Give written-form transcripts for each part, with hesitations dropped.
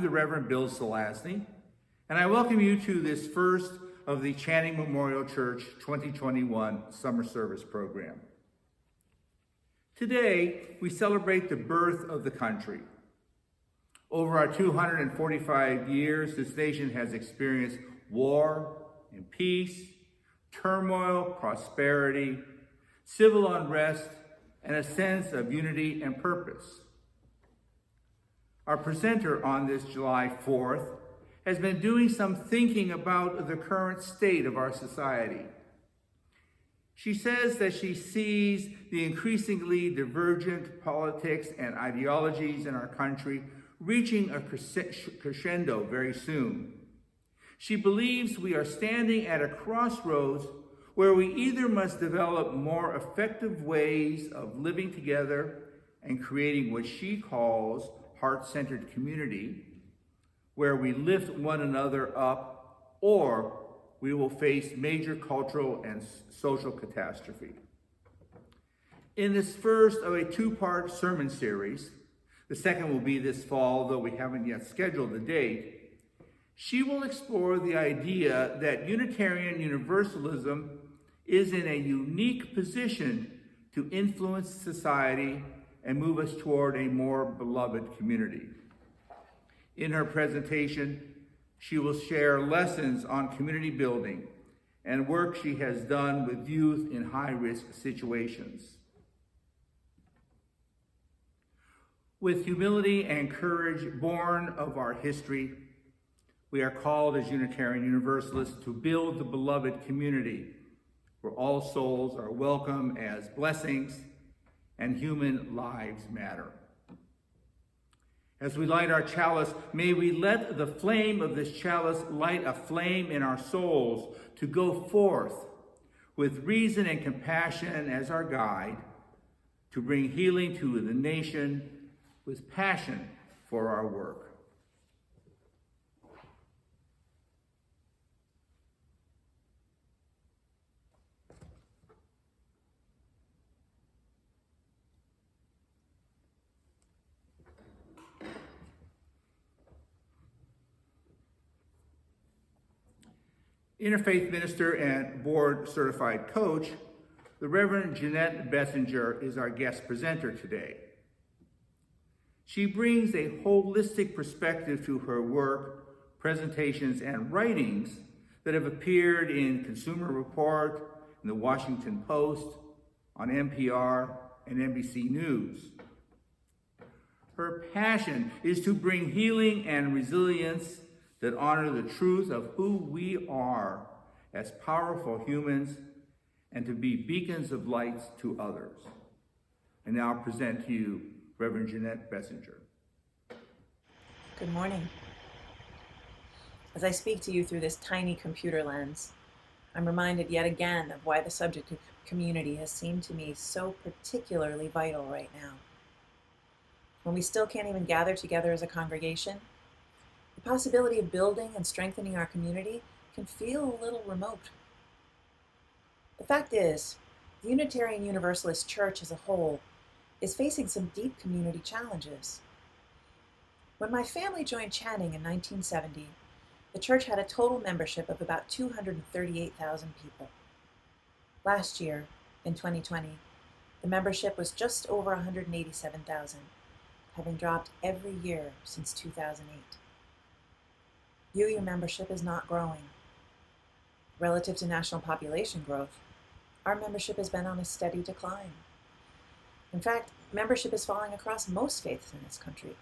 the Reverend Bill Selazny, and I welcome you to this first of the Channing Memorial Church 2021 Summer Service Program. Today, we celebrate the birth of the country. Over our 245 years, this nation has experienced war and peace, turmoil, prosperity, civil unrest, and a sense of unity and purpose. Our presenter on this July 4th has been doing some thinking about the current state of our society. She says that she sees the increasingly divergent politics and ideologies in our country reaching a crescendo very soon. She believes we are standing at a crossroads where we either must develop more effective ways of living together and creating what she calls heart-centered community, where we lift one another up, or we will face major cultural and social catastrophe. In this first of a two-part sermon series, the second will be this fall, though we haven't yet scheduled the date, she will explore the idea that Unitarian Universalism is in a unique position to influence society and move us toward a more beloved community. In her presentation, she will share lessons on community building and work she has done with youth in high-risk situations. With humility and courage born of our history, we are called as Unitarian Universalists to build the beloved community where all souls are welcome as blessings and human lives matter. As we light our chalice, may we let the flame of this chalice light a flame in our souls to go forth with reason and compassion as our guide, to bring healing to the nation with passion for our work. Interfaith minister and board-certified coach, the Reverend Jeannette Bessinger is our guest presenter today. She brings a holistic perspective to her work, presentations, and writings that have appeared in Consumer Report, in the Washington Post, on NPR and NBC News. Her passion is to bring healing and resilience that honor the truth of who we are as powerful humans and to be beacons of light to others. And now I present to you Reverend Jeannette Bessinger. Good morning. As I speak to you through this tiny computer lens, I'm reminded yet again of why the subject of community has seemed to me so particularly vital right now. When we still can't even gather together as a congregation, the possibility of building and strengthening our community can feel a little remote. The fact is, the Unitarian Universalist Church as a whole is facing some deep community challenges. When my family joined Channing in 1970, the church had a total membership of about 238,000 people. Last year, in 2020, the membership was just over 187,000, having dropped every year since 2008. UU membership is not growing. Relative to national population growth, our membership has been on a steady decline. In fact, membership is falling across most faiths in this country.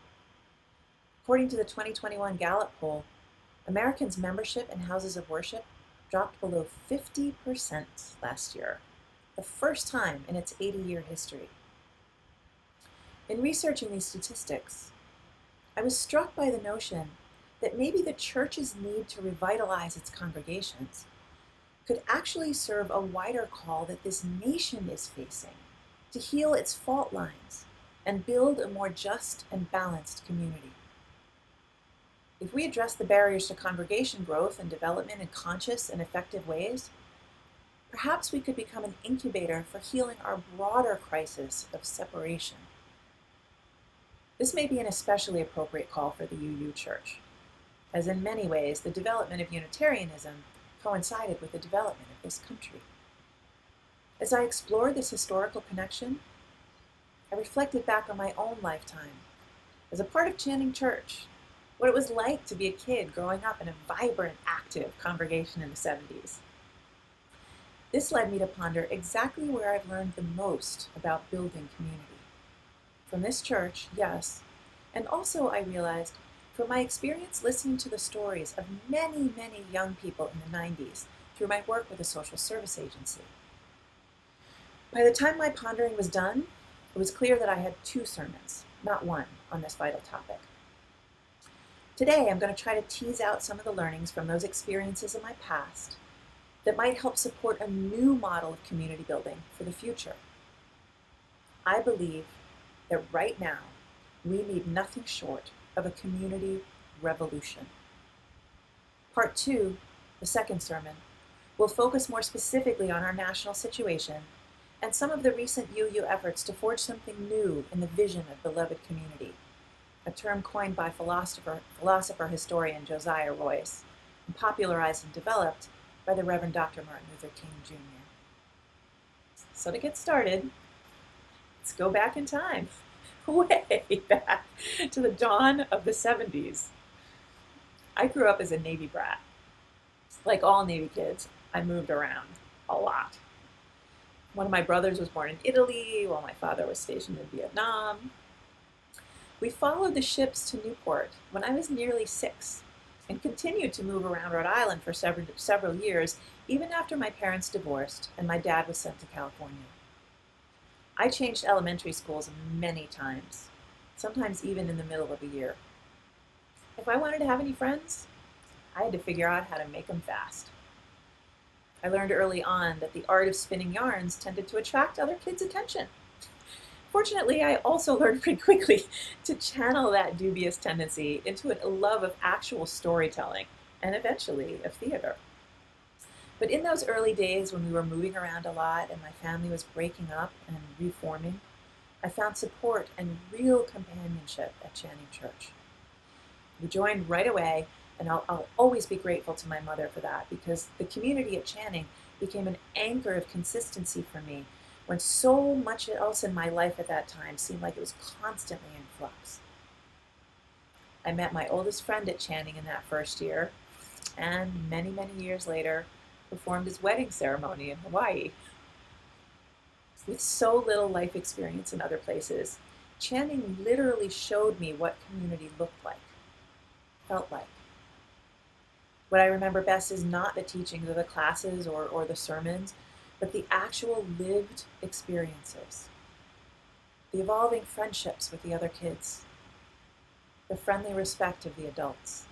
According to the 2021 Gallup poll, Americans' membership in houses of worship dropped below 50% last year, the first time in its 80-year history. In researching these statistics, I was struck by the notion that maybe the church's need to revitalize its congregations could actually serve a wider call that this nation is facing to heal its fault lines and build a more just and balanced community. If we address the barriers to congregation growth and development in conscious and effective ways, perhaps we could become an incubator for healing our broader crisis of separation. This may be an especially appropriate call for the UU Church, as in many ways the development of Unitarianism coincided with the development of this country. As I explored this historical connection, I reflected back on my own lifetime as a part of Channing Church, what it was like to be a kid growing up in a vibrant, active congregation in the 70s. This led me to ponder exactly where I've learned the most about building community. From this church, yes, and also I realized from my experience listening to the stories of many, many young people in the 90s through my work with a social service agency. By the time my pondering was done, it was clear that I had 2 sermons, not one, on this vital topic. Today, I'm going to try to tease out some of the learnings from those experiences in my past that might help support a new model of community building for the future. I believe that right now, we need nothing short of a community revolution. Part 2, the second sermon, will focus more specifically on our national situation and some of the recent UU efforts to forge something new in the vision of beloved community, a term coined by philosopher-historian Josiah Royce, and popularized and developed by the Reverend Dr. Martin Luther King Jr. So to get started, let's go back in time, way back to the dawn of the 70s. I grew up as a Navy brat. Like all Navy kids, I moved around a lot. One of my brothers was born in Italy, while my father was stationed in Vietnam. We followed the ships to Newport when I was nearly 6 and continued to move around Rhode Island for several years, even after my parents divorced and my dad was sent to California. I changed elementary schools many times, sometimes even in the middle of a year. If I wanted to have any friends, I had to figure out how to make them fast. I learned early on that the art of spinning yarns tended to attract other kids' attention. Fortunately, I also learned pretty quickly to channel that dubious tendency into a love of actual storytelling and eventually of theater. But in those early days when we were moving around a lot and my family was breaking up and reforming, I found support and real companionship at Channing Church. We joined right away, and I'll always be grateful to my mother for that, because the community at Channing became an anchor of consistency for me when so much else in my life at that time seemed like it was constantly in flux. I met my oldest friend at Channing in that first year, and many, many years later, performed his wedding ceremony in Hawaii. With so little life experience in other places, Channing literally showed me what community looked like, felt like. What I remember best is not the teachings of the classes or the sermons, but the actual lived experiences. The evolving friendships with the other kids. The friendly respect of the adults.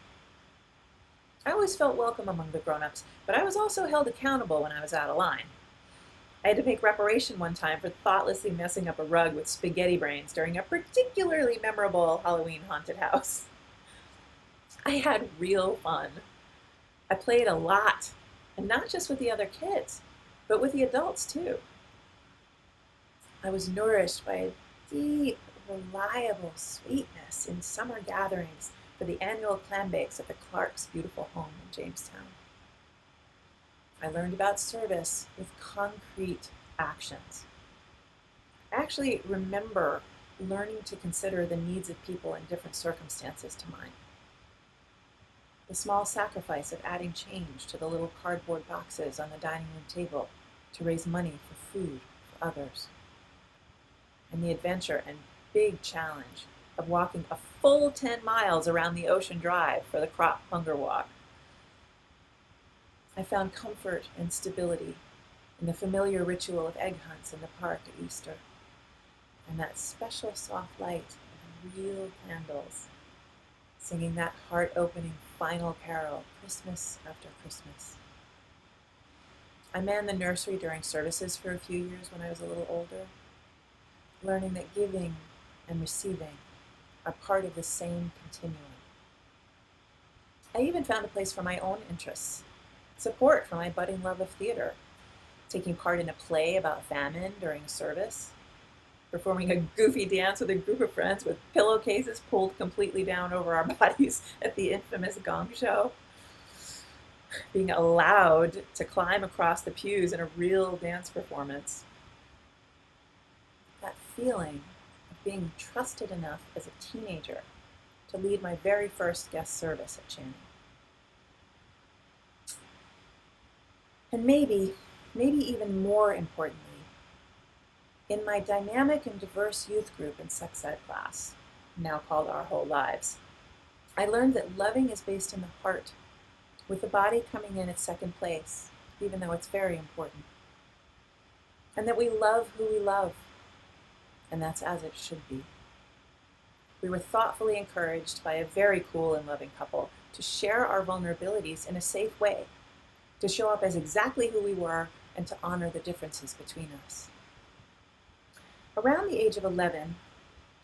I always felt welcome among the grown-ups, but I was also held accountable when I was out of line. I had to make reparation one time for thoughtlessly messing up a rug with spaghetti brains during a particularly memorable Halloween haunted house. I had real fun. I played a lot, and not just with the other kids, but with the adults too. I was nourished by a deep, reliable sweetness in summer gatherings for the annual clam bakes at the Clark's beautiful home in Jamestown. I learned about service with concrete actions. I actually remember learning to consider the needs of people in different circumstances to mine. The small sacrifice of adding change to the little cardboard boxes on the dining room table to raise money for food for others. And the adventure and big challenge of walking a full 10 miles around the Ocean Drive for the crop hunger walk. I found comfort and stability in the familiar ritual of egg hunts in the park at Easter, and that special soft light of real candles, singing that heart-opening final carol, Christmas after Christmas. I manned the nursery during services for a few years when I was a little older, learning that giving and receiving are part of the same continuum. I even found a place for my own interests, support for my budding love of theater, taking part in a play about famine during a service, performing a goofy dance with a group of friends with pillowcases pulled completely down over our bodies at the infamous gong show, being allowed to climb across the pews in a real dance performance. That feeling of being trusted enough as a teenager to lead my very first guest service at Channing. And maybe even more importantly, in my dynamic and diverse youth group in sex ed class, now called Our Whole Lives, I learned that loving is based in the heart, with the body coming in at second place, even though it's very important. And that we love who we love, and that's as it should be. We were thoughtfully encouraged by a very cool and loving couple to share our vulnerabilities in a safe way, to show up as exactly who we were, and to honor the differences between us. Around the age of 11,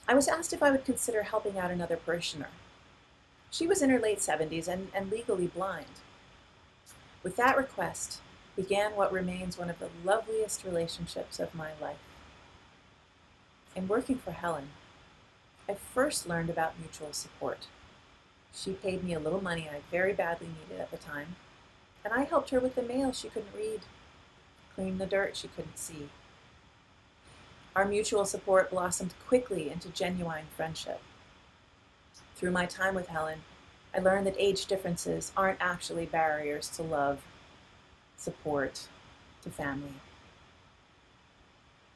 I was asked if I would consider helping out another parishioner. She was in her late 70s and legally blind. With that request began what remains one of the loveliest relationships of my life. In working for Helen, I first learned about mutual support. She paid me a little money I very badly needed at the time, and I helped her with the mail she couldn't read, clean the dirt she couldn't see. Our mutual support blossomed quickly into genuine friendship. Through my time with Helen, I learned that age differences aren't actually barriers to love, support, to family.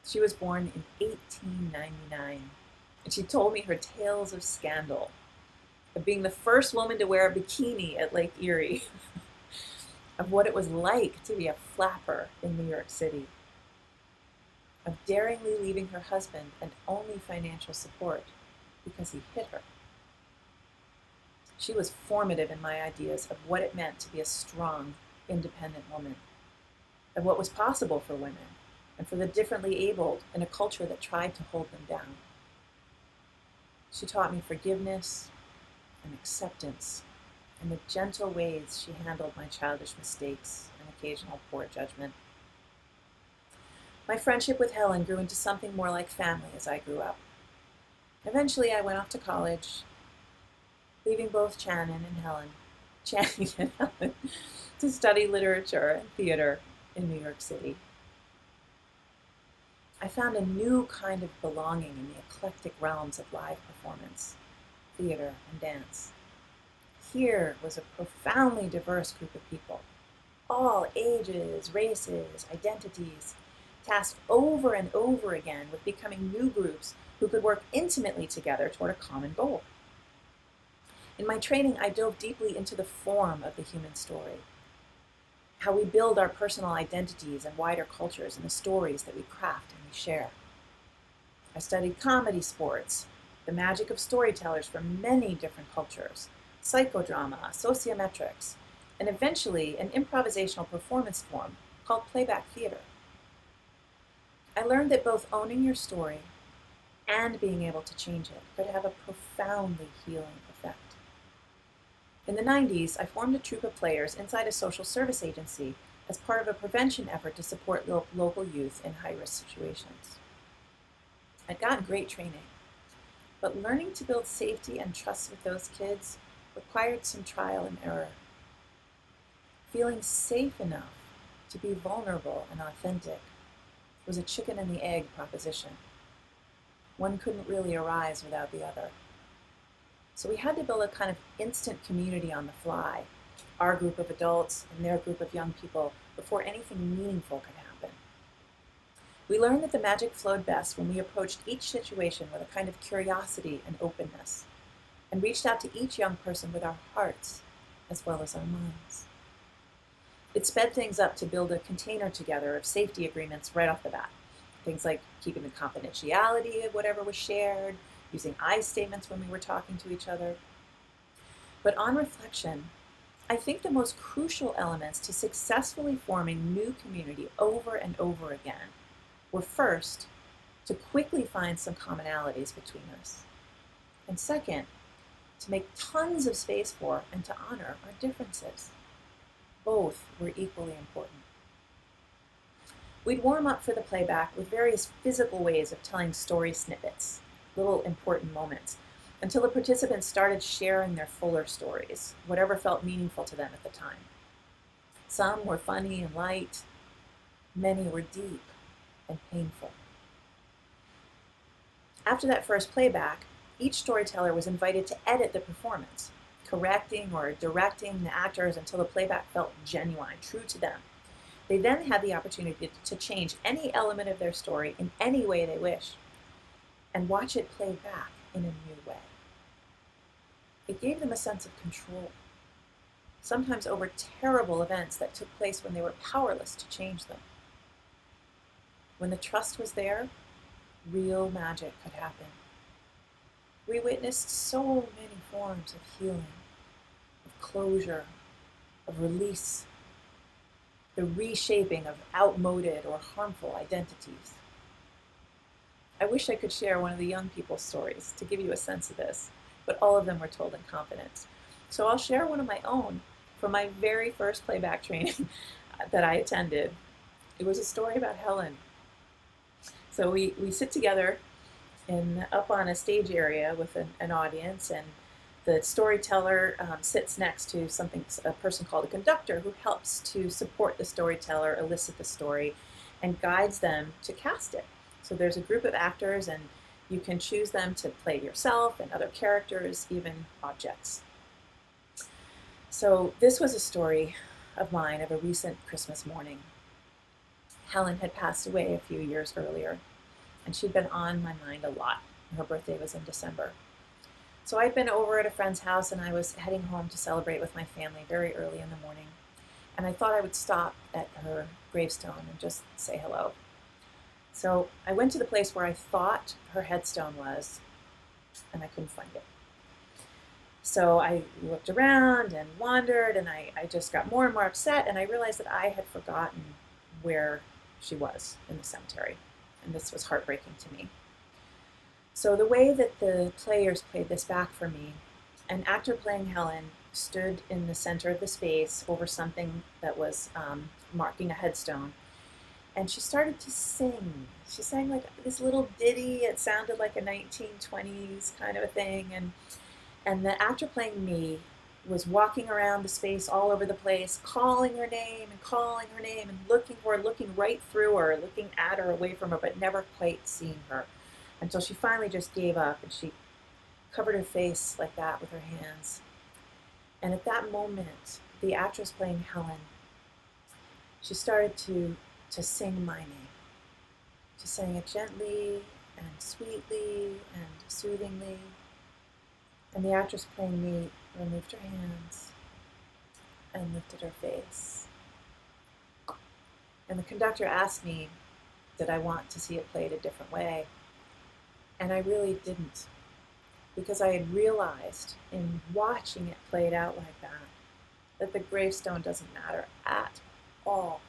She was born in 1899, and she told me her tales of scandal, of being the first woman to wear a bikini at Lake Erie, of what it was like to be a flapper in New York City, of daringly leaving her husband and only financial support because he hit her. She was formative in my ideas of what it meant to be a strong, independent woman, of what was possible for women and for the differently abled in a culture that tried to hold them down. She taught me forgiveness and acceptance and the gentle ways she handled my childish mistakes and occasional poor judgment. My friendship with Helen grew into something more like family as I grew up. Eventually, I went off to college, leaving both Channing and Helen to study literature and theater in New York City. I found a new kind of belonging in the eclectic realms of live performance, theater, and dance. Here was a profoundly diverse group of people, all ages, races, identities, tasked over and over again with becoming new groups who could work intimately together toward a common goal. In my training, I dove deeply into the form of the human story, how we build our personal identities and wider cultures in the stories that we craft and we share. I studied comedy sports, the magic of storytellers from many different cultures, psychodrama, sociometrics, and eventually an improvisational performance form called Playback Theater. I learned that both owning your story and being able to change it could have a profoundly healing effect. In the 90s, I formed a troupe of players inside a social service agency as part of a prevention effort to support local youth in high-risk situations. I'd gotten great training, but learning to build safety and trust with those kids required some trial and error. Feeling safe enough to be vulnerable and authentic was a chicken and the egg proposition. One couldn't really arise without the other. So we had to build a kind of instant community on the fly, our group of adults and their group of young people, before anything meaningful could happen. We learned that the magic flowed best when we approached each situation with a kind of curiosity and openness, and reached out to each young person with our hearts as well as our minds. It sped things up to build a container together of safety agreements right off the bat. Things like keeping the confidentiality of whatever was shared, using I statements when we were talking to each other. But on reflection, I think the most crucial elements to successfully forming new community over and over again were first, to quickly find some commonalities between us, and second, to make tons of space for and to honor our differences. Both were equally important. We'd warm up for the playback with various physical ways of telling story snippets, little important moments, until the participants started sharing their fuller stories, whatever felt meaningful to them at the time. Some were funny and light, many were deep and painful. After that first playback, each storyteller was invited to edit the performance, correcting or directing the actors until the playback felt genuine, true to them. They then had the opportunity to change any element of their story in any way they wished and watch it played back in a new way. It gave them a sense of control, sometimes over terrible events that took place when they were powerless to change them. When the trust was there, real magic could happen. We witnessed so many forms of healing, of closure, of release, the reshaping of outmoded or harmful identities. I wish I could share one of the young people's stories to give you a sense of this, but all of them were told in confidence. So I'll share one of my own from my very first playback training that I attended. It was a story about Helen. So we sit together up on a stage area with an audience, and the storyteller sits next to a person called a conductor who helps to support the storyteller, elicit the story, and guides them to cast it. So there's a group of actors, and you can choose them to play yourself and other characters, even objects. So this was a story of mine of a recent Christmas morning. Helen had passed away a few years earlier, and she'd been on my mind a lot. Her birthday was in December. So I'd been over at a friend's house, and I was heading home to celebrate with my family very early in the morning. And I thought I would stop at her gravestone and just say hello. So I went to the place where I thought her headstone was, and I couldn't find it. So I looked around and wandered, and I just got more and more upset, and I realized that I had forgotten where she was in the cemetery. And this was heartbreaking to me. So the way that the players played this back for me, an actor playing Helen stood in the center of the space over something that was marking a headstone, and she started to sing. She sang like this little ditty. It sounded like a 1920s kind of a thing, and the actor playing me was walking around the space all over the place, calling her name and looking for her, looking right through her, looking at her, away from her, but never quite seeing her, until she finally just gave up, and she covered her face like that with her hands. And at that moment, the actress playing Helen, she started to sing my name. She sang it gently and sweetly and soothingly. And the actress playing me removed her hands and lifted her face. And the conductor asked me, did I want to see it played a different way? And I really didn't, because I had realized in watching it played out like that the gravestone doesn't matter at all.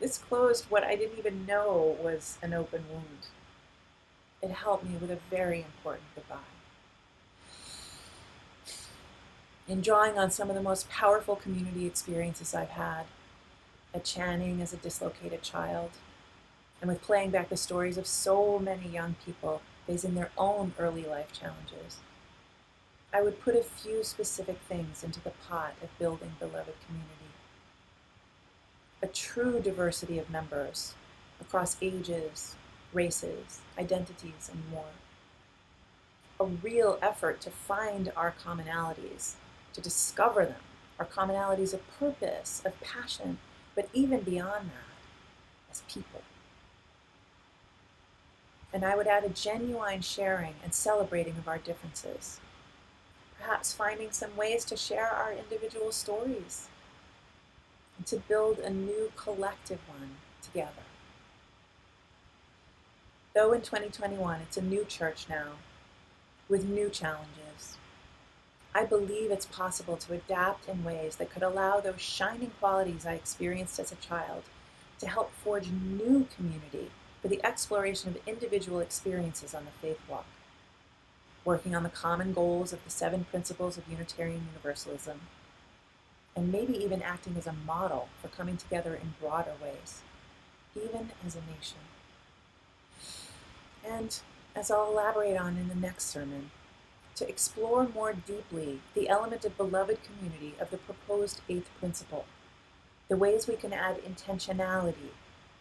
This closed what I didn't even know was an open wound. It helped me with a very important goodbye. In drawing on some of the most powerful community experiences I've had, at Channing as a dislocated child, and with playing back the stories of so many young people facing their own early life challenges, I would put a few specific things into the pot of building beloved community. A true diversity of members across ages, races, identities, and more. A real effort to find our commonalities, to discover them, our commonalities of purpose, of passion, but even beyond that, as people. And I would add a genuine sharing and celebrating of our differences, perhaps finding some ways to share our individual stories and to build a new collective one together. Though in 2021, it's a new church now, with new challenges, I believe it's possible to adapt in ways that could allow those shining qualities I experienced as a child to help forge new community for the exploration of individual experiences on the faith walk, working on the common goals of the 7 principles of Unitarian Universalism, and maybe even acting as a model for coming together in broader ways, even as a nation. And as I'll elaborate on in the next sermon, to explore more deeply the element of beloved community of the proposed eighth principle, the ways we can add intentionality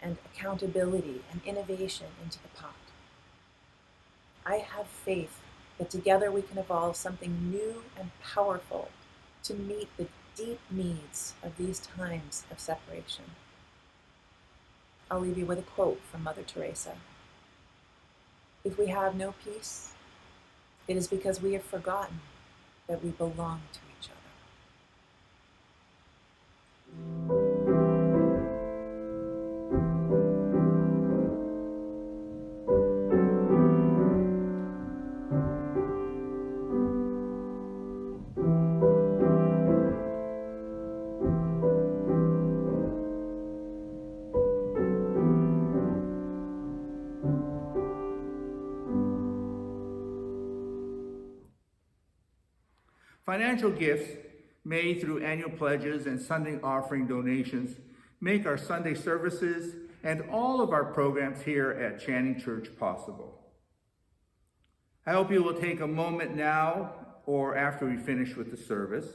and accountability and innovation into the pot. I have faith that together we can evolve something new and powerful to meet the deep needs of these times of separation. I'll leave you with a quote from Mother Teresa. If we have no peace, it is because we have forgotten that we belong to each other. Financial gifts made through annual pledges and Sunday offering donations make our Sunday services and all of our programs here at Channing Church possible. I hope you will take a moment now or after we finish with the service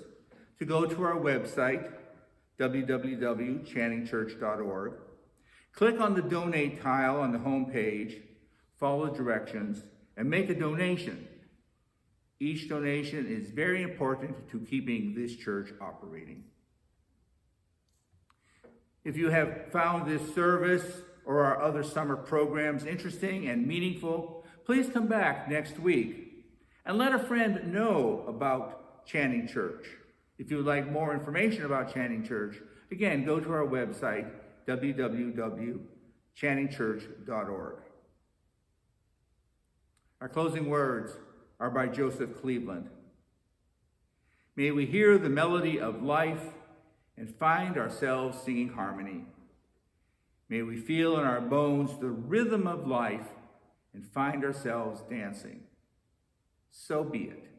to go to our website, www.channingchurch.org. Click on the donate tile on the home page, follow the directions, and make a donation. Each donation is very important to keeping this church operating. If you have found this service or our other summer programs interesting and meaningful, please come back next week and let a friend know about Channing Church. If you would like more information about Channing Church, again, go to our website, www.channingchurch.org. Our closing words are by Joseph Cleveland. May we hear the melody of life and find ourselves singing harmony. May we feel in our bones the rhythm of life and find ourselves dancing. So be it.